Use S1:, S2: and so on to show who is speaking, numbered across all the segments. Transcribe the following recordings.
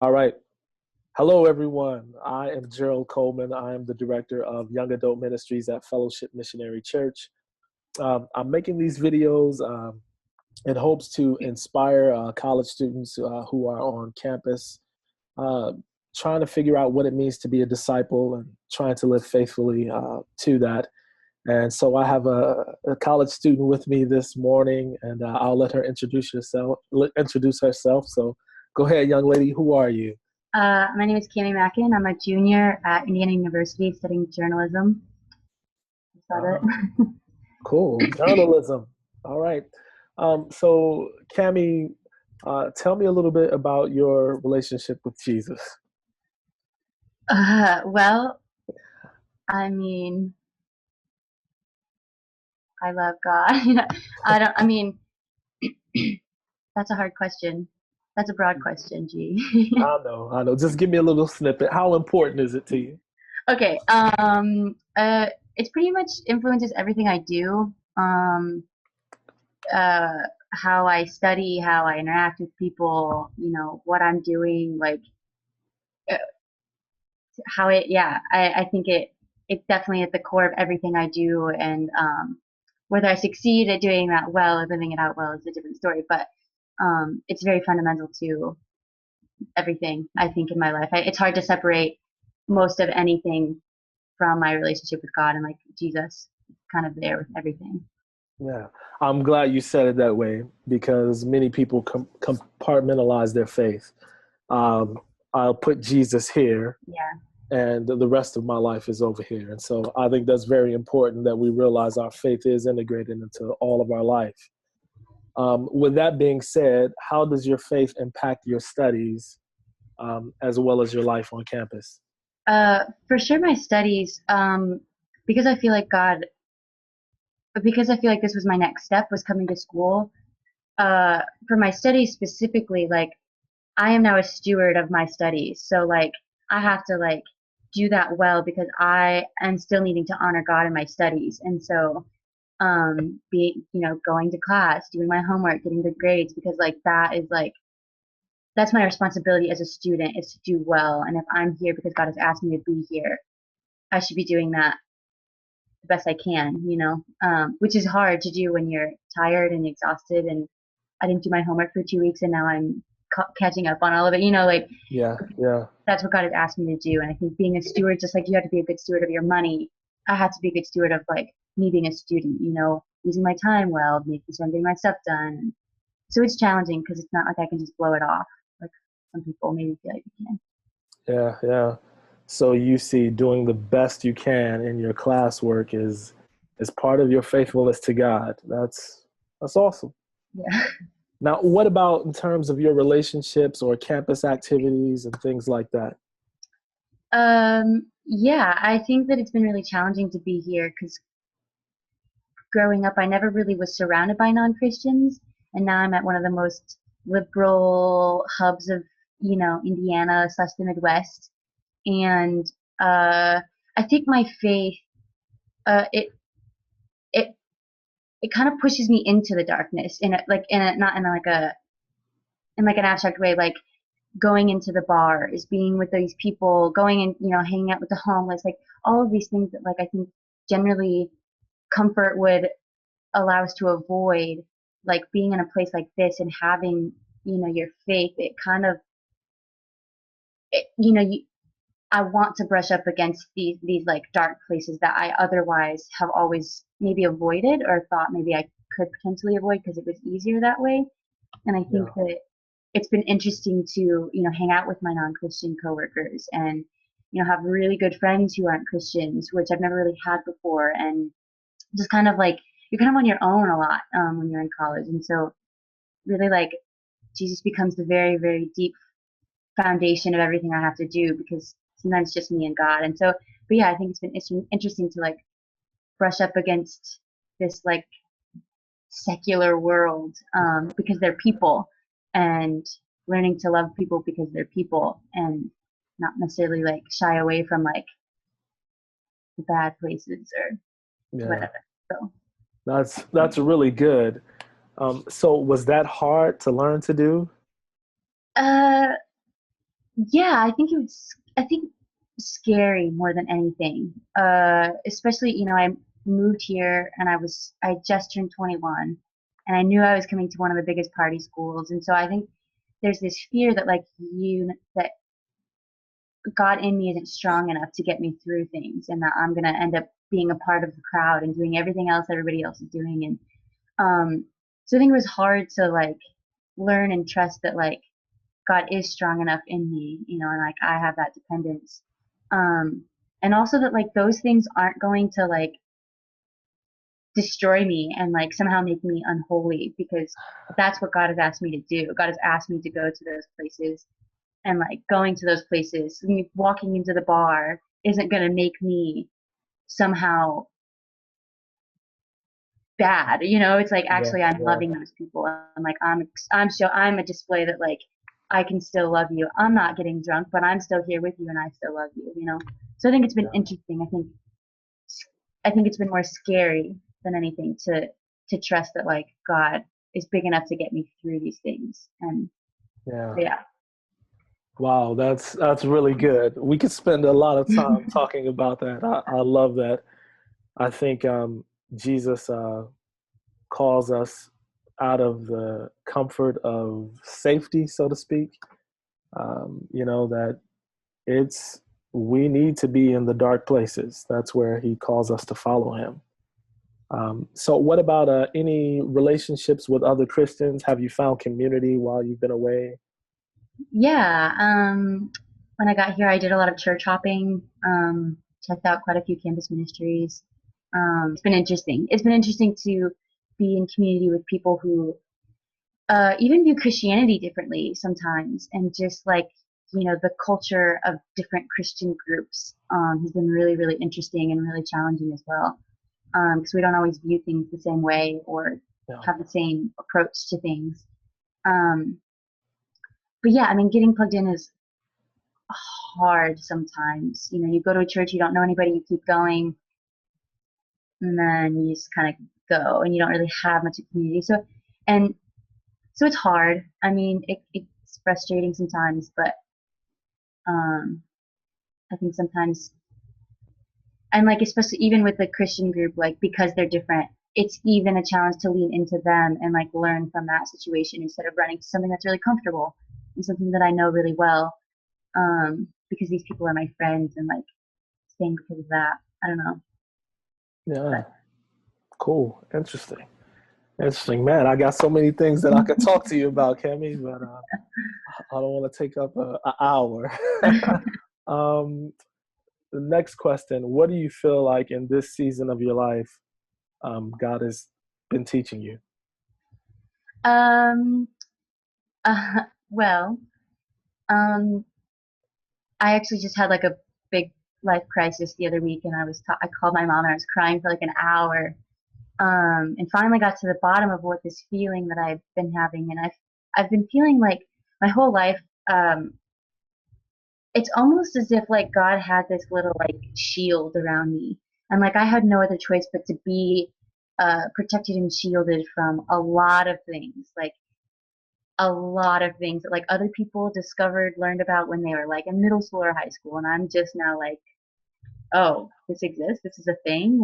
S1: All right. Hello, everyone. I am Gerald Coleman. I am the director of Young Adult Ministries at Fellowship Missionary Church. I'm making these videos in hopes to inspire college students who are on campus, uh, trying to figure out what it means to be a disciple and trying to live faithfully to that. And so I have a college student with me this morning, and I'll let her introduce herself. So go ahead, young lady. Who are you?
S2: My name is Cami Mackin. I'm a junior at Indiana University studying journalism. Is that
S1: Uh, cool. Journalism. All right. So, Cami, tell me a little bit about your relationship with Jesus.
S2: well, I mean, I love God. I don't, I mean, that's a hard question. That's a broad question, G.
S1: I know. Just give me a little snippet. How important is it to you?
S2: Okay. It's pretty much influences everything I do. Uh, how I study, how I interact with people, what I'm doing, like, uh, I think it's definitely at the core of everything I do. And whether I succeed at doing that well or living it out well is a different story. But it's very fundamental to everything I think in my life. It's hard to separate most of anything from my relationship with God, and like Jesus, kind of there with everything.
S1: Yeah, I'm glad you said it that way because many people compartmentalize their faith. Um, I'll put Jesus here,
S2: Yeah.
S1: and the rest of my life is over here. And so I think that's very important that we realize our faith is integrated into all of our life. With that being said, how does your faith impact your studies as well as your life on campus?
S2: For sure, my studies, because I feel like God, because I feel like this was my next step, was coming to school. For my studies specifically, like I am now a steward of my studies. So like I have to like do that well because I am still needing to honor God in my studies. And so going to class, doing my homework, getting good grades because like that's my responsibility as a student is to do well. And if I'm here because God has asked me to be here, I should be doing that the best I can, which is hard to do when you're tired and exhausted and I didn't do my homework for 2 weeks and now I'm catching up on all of it. Like
S1: Yeah, yeah,
S2: that's what God has asked me to do. And I think being a steward, just like you have to be a good steward of your money, I had to be a good steward of like me being a student, using my time well, making sure I'm getting my stuff done. So it's challenging because it's not like I can just blow it off like some people maybe feel like you can.
S1: yeah. So you see doing the best you can in your classwork is part of your faithfulness to God. That's awesome.
S2: Yeah.
S1: Now, what about in terms of your relationships or campus activities and things like that?
S2: Yeah, I think that it's been really challenging to be here because growing up, I never really was surrounded by non-Christians, and now I'm at one of the most liberal hubs of, Indiana slash the Midwest, and uh, I think my faith, uh, it it it kind of pushes me into the darkness not in like a in like an abstract way, like going into the bars, being with these people, going and hanging out with the homeless, like all of these things that like I think generally comfort would allow us to avoid, like being in a place like this and having your faith. It kind of it, you know you, I want to brush up against these like dark places that I otherwise have always maybe avoided or thought maybe I could potentially avoid because it was easier that way. And I think
S1: Yeah,
S2: that it's been interesting to hang out with my non-Christian coworkers and have really good friends who aren't Christians, which I've never really had before, and just kind of like you're kind of on your own a lot when you're in college, and so really like Jesus becomes the very very deep foundation of everything I have to do because sometimes it's just me and God, and so but yeah, I think it's been interesting to like brush up against this like secular world because they're people and learning to love people because they're people and not necessarily like shy away from like the bad places or
S1: yeah.
S2: whatever. So
S1: That's really good. So was that hard to learn to do?
S2: uh Yeah, I think scary more than anything. Especially, I moved here and I just turned 21 and I knew I was coming to one of the biggest party schools. And so I think there's this fear that that God in me isn't strong enough to get me through things and that I'm going to end up being a part of the crowd and doing everything else everybody else is doing. And, so I think it was hard to learn and trust that God is strong enough in me, and I have that dependence. Um, and also that those things aren't going to destroy me and somehow make me unholy because that's what God has asked me to do. God has asked me to go to those places and going to those places, walking into the bar isn't going to make me somehow bad. It's
S1: Yeah,
S2: actually I'm
S1: yeah,
S2: loving those people. I'm a display that I can still love you. I'm not getting drunk, but I'm still here with you and I still love you. So I think it's been
S1: yeah,
S2: interesting. I think it's been more scary than anything to trust that God is big enough to get me through these things. And
S1: yeah.
S2: yeah.
S1: Wow, that's really good. We could spend a lot of time talking about that. I love that. I think Jesus calls us out of the comfort of safety, so to speak. That it's we need to be in the dark places. That's where he calls us to follow him. So, what about any relationships with other Christians? Have you found community while you've been away?
S2: Yeah. When I got here, I did a lot of church hopping, checked out quite a few campus ministries. It's been interesting. It's been interesting to be in community with people who even view Christianity differently sometimes, and just the culture of different Christian groups has been really, really interesting and really challenging as well. Because we don't always view things the same way or
S1: Yeah,
S2: have the same approach to things. Um, but yeah, I mean, getting plugged in is hard sometimes. You go to a church, you don't know anybody, you keep going, and then you just kind of go, and you don't really have much of a community. And so it's hard. I mean, it's frustrating sometimes, but I think sometimes, and especially even with the Christian group, because they're different, it's even a challenge to lean into them and learn from that situation instead of running to something that's really comfortable and something that I know really well. Because these people are my friends and staying because of that. I don't know.
S1: yeah,
S2: But
S1: cool, interesting, man. I got so many things that I could talk to you about, Kemi, but I don't want to take up an hour. um, the next question: what do you feel like in this season of your life, God has been teaching you?
S2: um, well, um, I actually just had a big life crisis the other week, and I called my mom and I was crying for an hour, and finally got to the bottom of what this feeling that I've been having, and I've been feeling my whole life. Um, it's almost as if God had this little shield around me, and I had no other choice but to be protected and shielded from a lot of things that other people learned about when they were in middle school or high school, and I'm just now oh, this exists, this is a thing,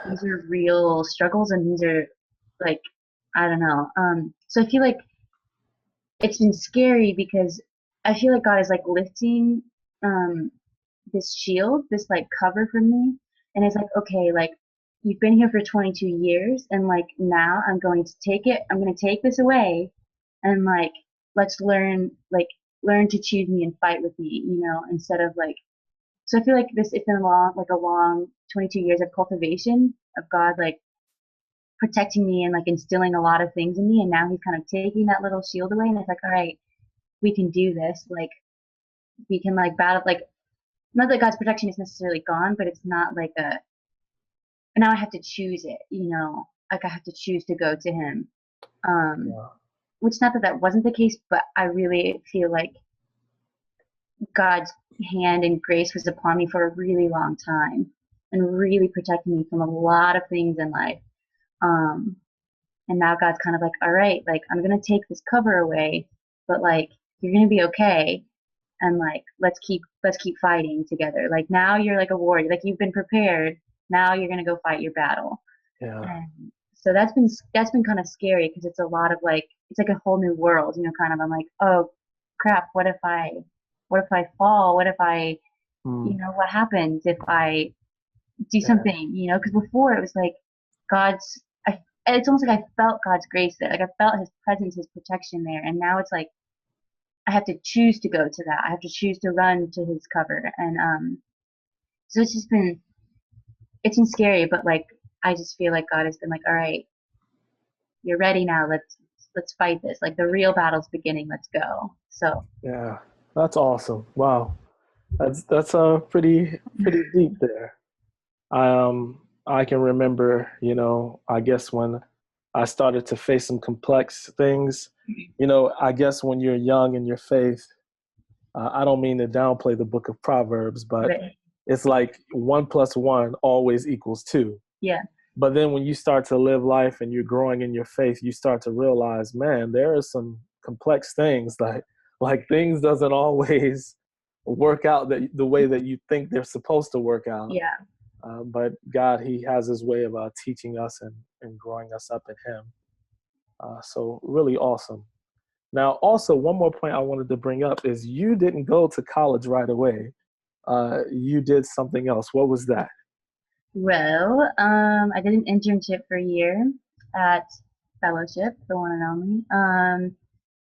S2: these are real struggles, and these are like I don't know. So I feel like it's been scary because I feel like God is lifting um this shield, this cover from me, and it's okay, you've been here for 22 years, and now I'm going to take this away, and let's learn to choose me and fight with me, instead of so I feel like it's been a long 22 years of cultivation of God protecting me and instilling a lot of things in me, and now he's kind of taking that little shield away, and it's all right, we can do this, we can battle, not that God's protection is necessarily gone, but it's not a now I have to choose it, I have to choose to go to him. Um,
S1: Yeah,
S2: which not that that wasn't the case, but I really feel like God's hand and grace was upon me for a really long time and really protected me from a lot of things in life. Um, and now God's kind of all right, I'm gonna take this cover away, but you're gonna be okay. and like let's keep fighting together. Like now you're like a warrior, like you've been prepared. Now you're gonna go fight your battle.
S1: Yeah.
S2: And so that's been kind of scary because it's a lot of like it's like a whole new world, kind of. I'm like, oh crap, what if I fall? What if I,
S1: Mm,
S2: what happens if I do
S1: yeah.
S2: something, because before it was like God's, it's almost like I felt God's grace there. Like I felt his presence, his protection there. And now it's like, I have to choose to go to that. I have to choose to run to his cover. And, so it's been scary, but like, I just feel like God has been like, all right, you're ready now. Let's fight this. Like the real battle's beginning. Let's go. So
S1: Yeah. That's awesome. Wow. That's pretty deep there. I can remember, I guess when I started to face some complex things, I guess when you're young in your faith, I don't mean to downplay the book of Proverbs, but
S2: right.
S1: it's like 1 plus 1 always equals 2.
S2: Yeah.
S1: But then when you start to live life and you're growing in your faith, you start to realize, man, there are some complex things like things doesn't always work out the way that you think they're supposed to work out.
S2: Yeah.
S1: But God, He has His way of teaching us and growing us up in Him. So really awesome. Now, also one more point I wanted to bring up is you didn't go to college right away. You did something else. What was that?
S2: Well, I did an internship for a year at Fellowship, the one and only,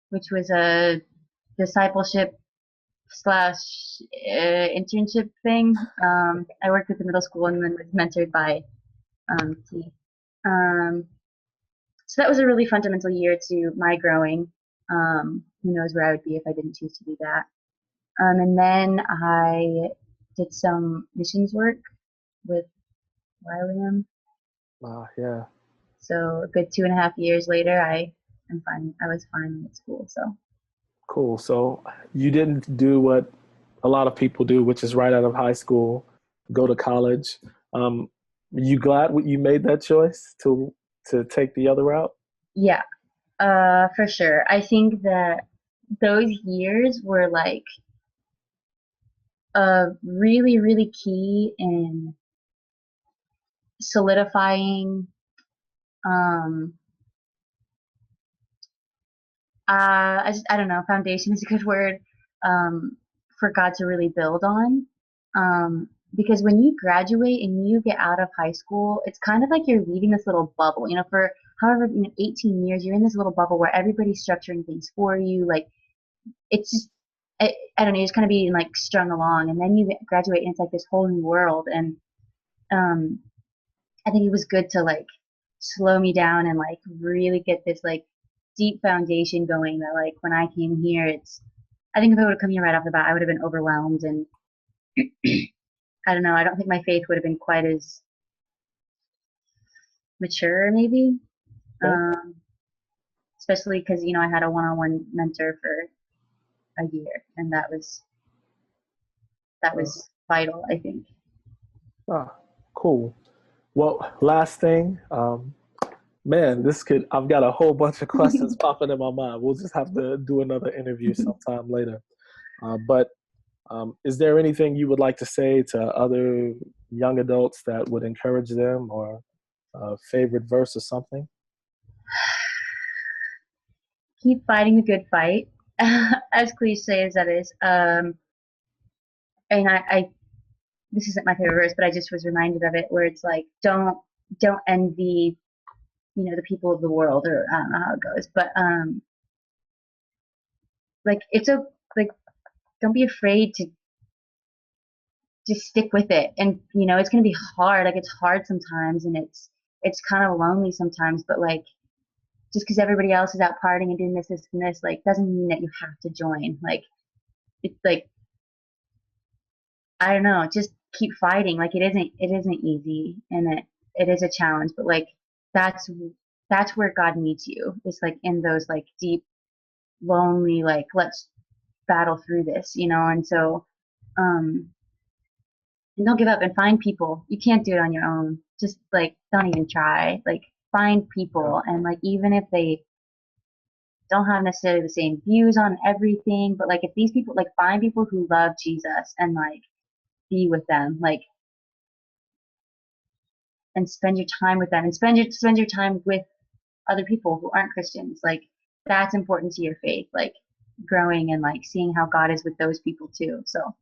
S2: which was a discipleship slash internship thing. I worked with the middle school and then was mentored by T. Um, so that was a really fundamental year to my growing. Who knows where I would be if I didn't choose to do that. And then I did some missions work with YWAM.
S1: Yeah,
S2: So a good 2.5 years later, I was finally at school. So
S1: cool. So you didn't do what a lot of people do, which is right out of high school, go to college. Um, you glad you made that choice to take the other route?
S2: yeah, for sure. I think that those years were like really, really key in solidifying. Um, I don't know. Foundation is a good word for God to really build on. Because when you graduate and you get out of high school, it's kind of like you're leaving this little bubble. For however 18 years, you're in this little bubble where everybody's structuring things for you. Like it's just I don't know, you're just kind of being like strung along, and then you graduate and it's like this whole new world. And um, I think it was good to like slow me down and like really get this like deep foundation going that like when I came here, I think if I would have come here right off the bat, I would have been overwhelmed and I don't know, I don't think my faith would have been quite as mature maybe.
S1: Okay.
S2: Um, Especially because, I had a one-on-one mentor for a year and that
S1: Uh,
S2: was vital, I think.
S1: ah, cool. Well, last thing, man, I've got a whole bunch of questions popping in my mind. We'll just have to do another interview sometime later. But is there anything you would like to say to other young adults that would encourage them or a favorite verse or something?
S2: Keep fighting the good fight, as cliche as that is. And I this isn't my favorite verse, but I just was reminded of it where it's like, don't envy, the people of the world, or I don't know how it goes, but like like don't be afraid to just stick with it, and it's gonna be hard. Like it's hard sometimes, and it's kind of lonely sometimes, but like just because everybody else is out partying and doing this and this, like doesn't mean that you have to join. Like it's like I don't know, just keep fighting. Like it isn't easy, and it is a challenge, but like that's that's where God needs you. It's like in those like deep, lonely, like let's battle through this, and so um and don't give up and find people. You can't do it on your own. Just like don't even try. Like find
S1: Yeah.
S2: people and like even if they don't have necessarily the same views on everything, but like if these people, like find people who love Jesus and like be with them, like, and spend your time with them and spend your time with other people who aren't Christians. Like that's important to your faith, like growing and like seeing how God is with those people too. So,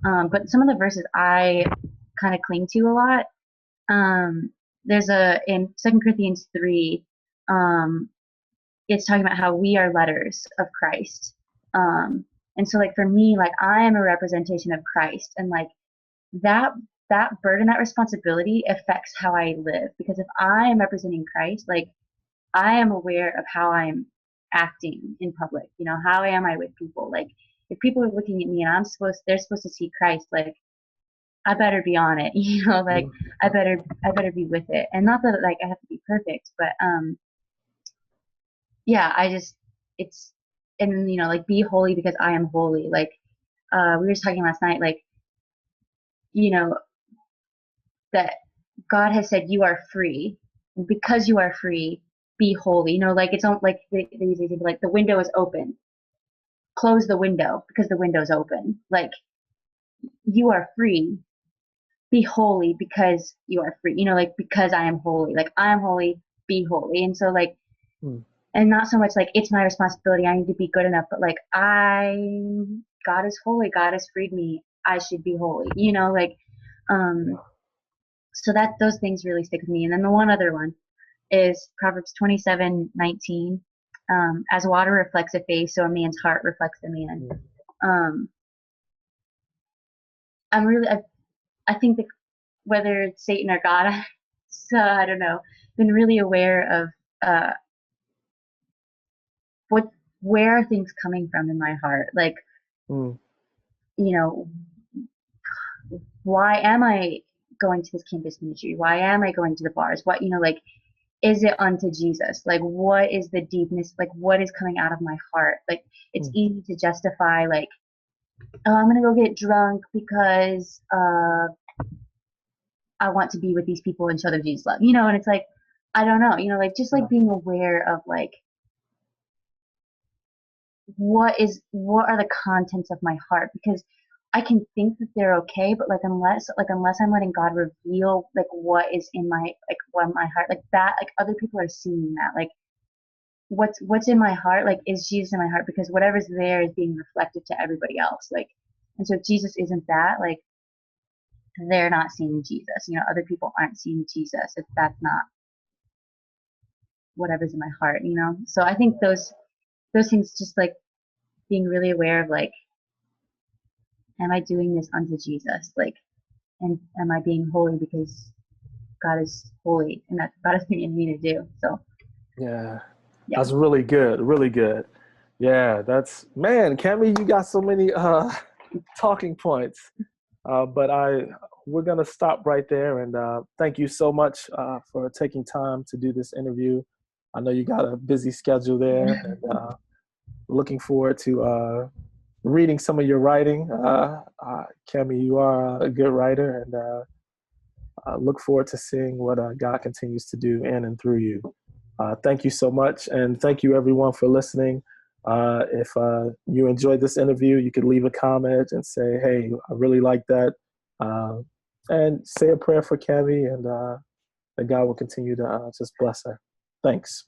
S2: but some of the verses I kind of cling to a lot. There's in 2 Corinthians 3, it's talking about how we are letters of Christ. And so like for me, like I am a representation of Christ, and like that that burden, that responsibility affects how I live, because if I am representing Christ, like I am aware of how I'm acting in public. You know, how am I with people? Like if people are looking at me and they're supposed to see Christ, like I better be on it, you know, like I better be with it. And not that like I have to be perfect, but yeah, it's, and you know, like be holy because I am holy. Like we were just talking last night, like, you know, that God has said you are free. And because you are free, be holy. You know, like it's on, like they use the example, like the window is open. Close the window because the window's open. Like you are free. Be holy because you are free. You know, like because I am holy. Like I am holy, be holy. And so like, and not so much like it's my responsibility, I need to be good enough, but like God is holy, God has freed me, I should be holy. You know, like so that those things really stick with me. And then the one other one is Proverbs 27:19. As water reflects a face, so a man's heart reflects a man. I'm really, I think that whether it's Satan or God, so I don't know, been really aware of where are things coming from in my heart? Like, you know, why am I going to this campus ministry? Why am I going to the bars? What, you know, like, is it unto Jesus? Like, what is the deepness? Like, what is coming out of my heart? Like, it's easy to justify, like, oh, I'm going to go get drunk because I want to be with these people and show them Jesus love, you know? And it's like, I don't know, you know, like, just like being aware of, like, what are the contents of my heart, because I can think that they're okay, but like unless I'm letting God reveal like what is in my, like what my heart, like that, like other people are seeing that, like what's in my heart, like is Jesus in my heart, because whatever's there is being reflected to everybody else, like, and so if Jesus isn't that, like they're not seeing Jesus, you know, other people aren't seeing Jesus if that's not whatever's in my heart, you know. So I think those things, just like being really aware of like, am I doing this unto Jesus? Like, and am I being holy because God is holy and that's God has created me to do? So
S1: Yeah,
S2: yeah.
S1: that's really good. Really good. Yeah, that's, man, Cammy, you got so many talking points. But we're gonna stop right there, and thank you so much for taking time to do this interview. I know you got a busy schedule there, and looking forward to reading some of your writing. Cammy, you are a good writer, and I look forward to seeing what God continues to do in and through you. Thank you so much, and thank you everyone for listening. If you enjoyed this interview, you could leave a comment and say, hey, I really like that. And say a prayer for Cammy, and that God will continue to just bless her. Thanks.